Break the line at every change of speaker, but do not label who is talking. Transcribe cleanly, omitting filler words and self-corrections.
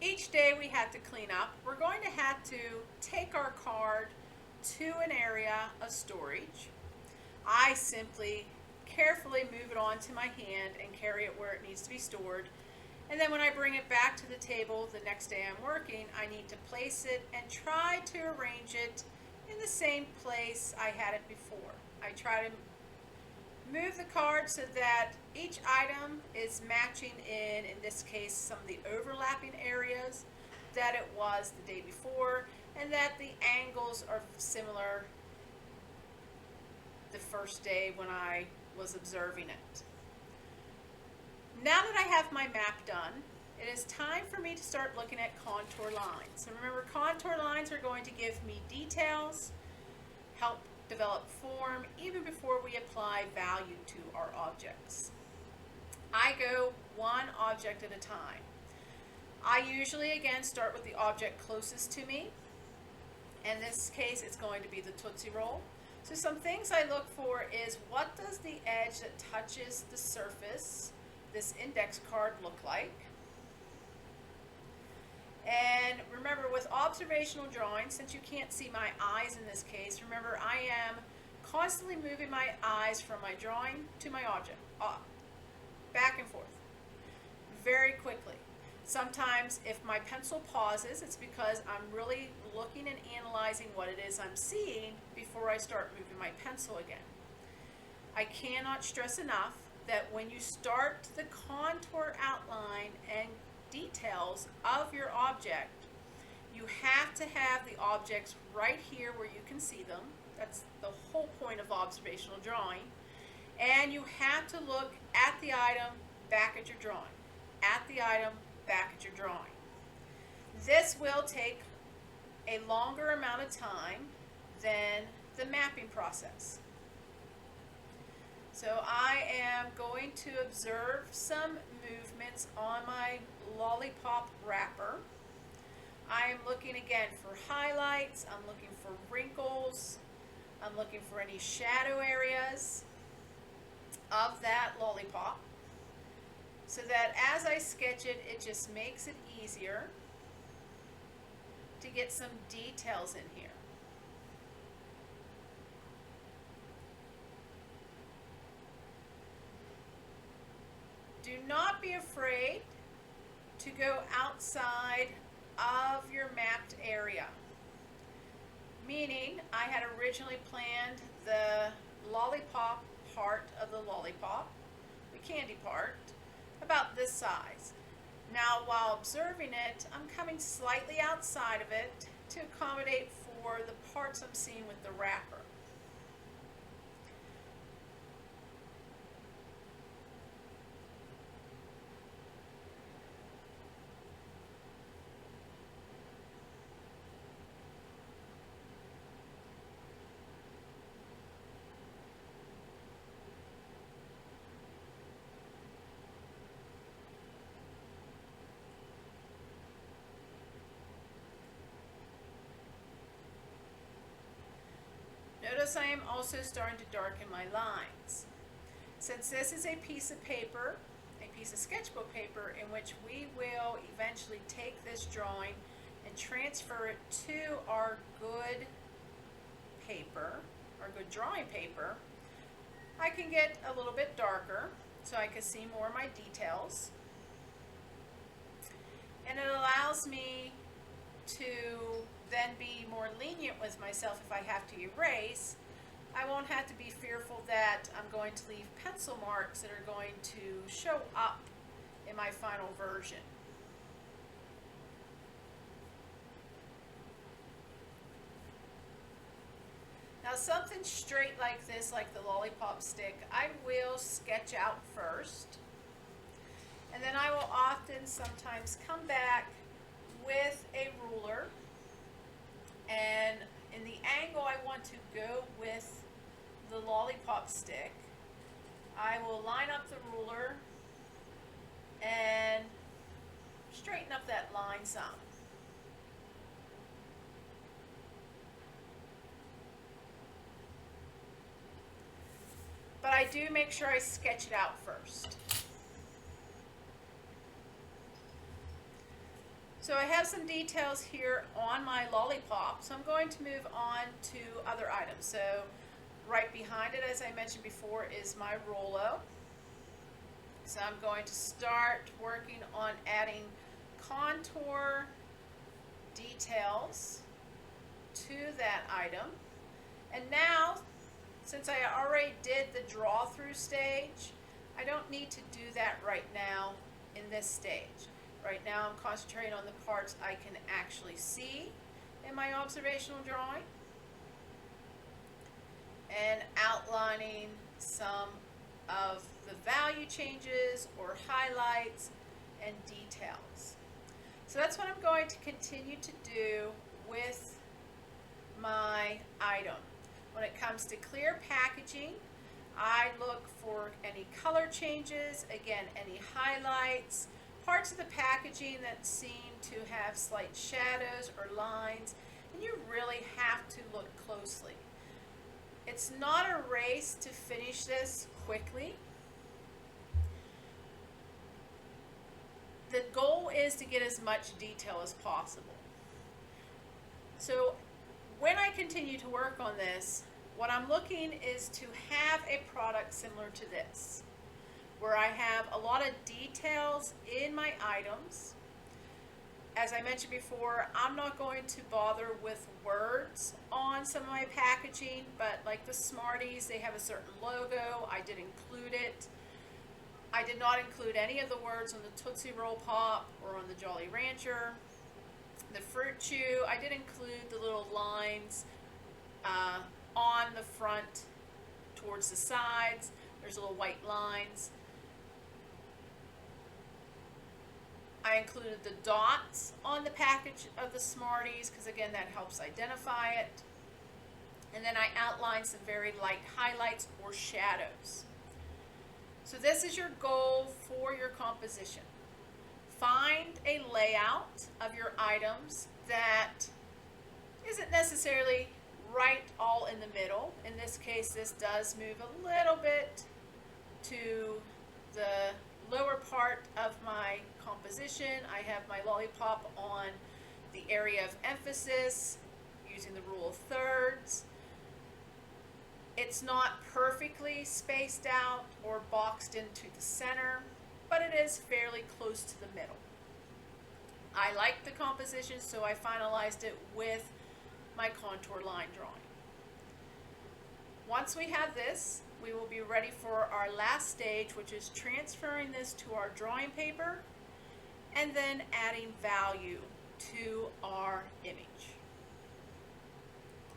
Each day we had to clean up. We're going to have to take our card to an area of storage. I simply carefully move it onto my hand and carry it where it needs to be stored. And then when I bring it back to the table the next day I'm working, I need to place it and try to arrange it in the same place I had it before. I try to move the card so that each item is matching in this case, some of the overlapping areas that it was the day before, and that the angles are similar the first day when I was observing it. Now that I have my map done, it is time for me to start looking at contour lines. And remember, contour lines are going to give me details, help develop form, even before we apply value to our objects. I go one object at a time. I usually, again, start with the object closest to me. In this case, it's going to be the Tootsie Roll. So some things I look for is, what does the edge that touches the surface, this index card, look like? And remember, with observational drawing, since you can't see my eyes in this case, remember I am constantly moving my eyes from my drawing to my object, back and forth, very quickly. Sometimes if my pencil pauses, it's because I'm really looking and analyzing what it is I'm seeing before I start moving my pencil again. I cannot stress enough that when you start the contour outline and details of your object, you have to have the objects right here where you can see them. That's the whole point of observational drawing. And you have to look at the item, back at your drawing. At the item, back at your drawing. This will take a longer amount of time than the mapping process. So I am going to observe some movements on my lollipop wrapper. I am looking again for highlights, I'm looking for wrinkles, I'm looking for any shadow areas of that lollipop, so that as I sketch it, it just makes it easier to get some details in here. Do not be afraid to go outside of your mapped area. Meaning, I had originally planned the lollipop part of the lollipop, the candy part, about this size. Now, while observing it, I'm coming slightly outside of it to accommodate for the parts I'm seeing with the wrapper. Notice I am also starting to darken my lines. Since this is a piece of paper, a piece of sketchbook paper, in which we will eventually take this drawing and transfer it to our good paper, our good drawing paper, I can get a little bit darker so I can see more of my details. And it allows me to then be more lenient with myself if I have to erase. I won't have to be fearful that I'm going to leave pencil marks that are going to show up in my final version. Now, something straight like this, like the lollipop stick, I will sketch out first, and then I will often sometimes come back with a ruler, and in the angle I want to go with the lollipop stick, I will line up the ruler and straighten up that line some. But I do make sure I sketch it out first. So I have some details here on my lollipop, so I'm going to move on to other items. So right behind it, as I mentioned before, is my Rolo. So I'm going to start working on adding contour details to that item. And now, since I already did the draw through stage, I don't need to do that right now in this stage. Right now I'm concentrating on the parts I can actually see in my observational drawing and outlining some of the value changes or highlights and details. So that's what I'm going to continue to do with my item. When it comes to clear packaging, I look for any color changes, again, any highlights, parts of the packaging that seem to have slight shadows or lines, and you really have to look closely. It's not a race to finish this quickly. The goal is to get as much detail as possible. So when I continue to work on this, what I'm looking is to have a product similar to this, where I have a lot of details in my items. As I mentioned before, I'm not going to bother with words on some of my packaging, but like the Smarties, they have a certain logo. I did include it. I did not include any of the words on the Tootsie Roll Pop or on the Jolly Rancher. The Fruit Chew, I did include the little lines on the front towards the sides. There's little white lines. I included the dots on the package of the Smarties because again that helps identify it. And then I outlined some very light highlights or shadows. So this is your goal for your composition. Find a layout of your items that isn't necessarily right all in the middle. In this case, this does move a little bit to the lower part of my composition. I have my lollipop on the area of emphasis using the rule of thirds. It's not perfectly spaced out or boxed into the center, but it is fairly close to the middle. I like the composition, so I finalized it with my contour line drawing. Once we have this, we will be ready for our last stage, which is transferring this to our drawing paper and then adding value to our image.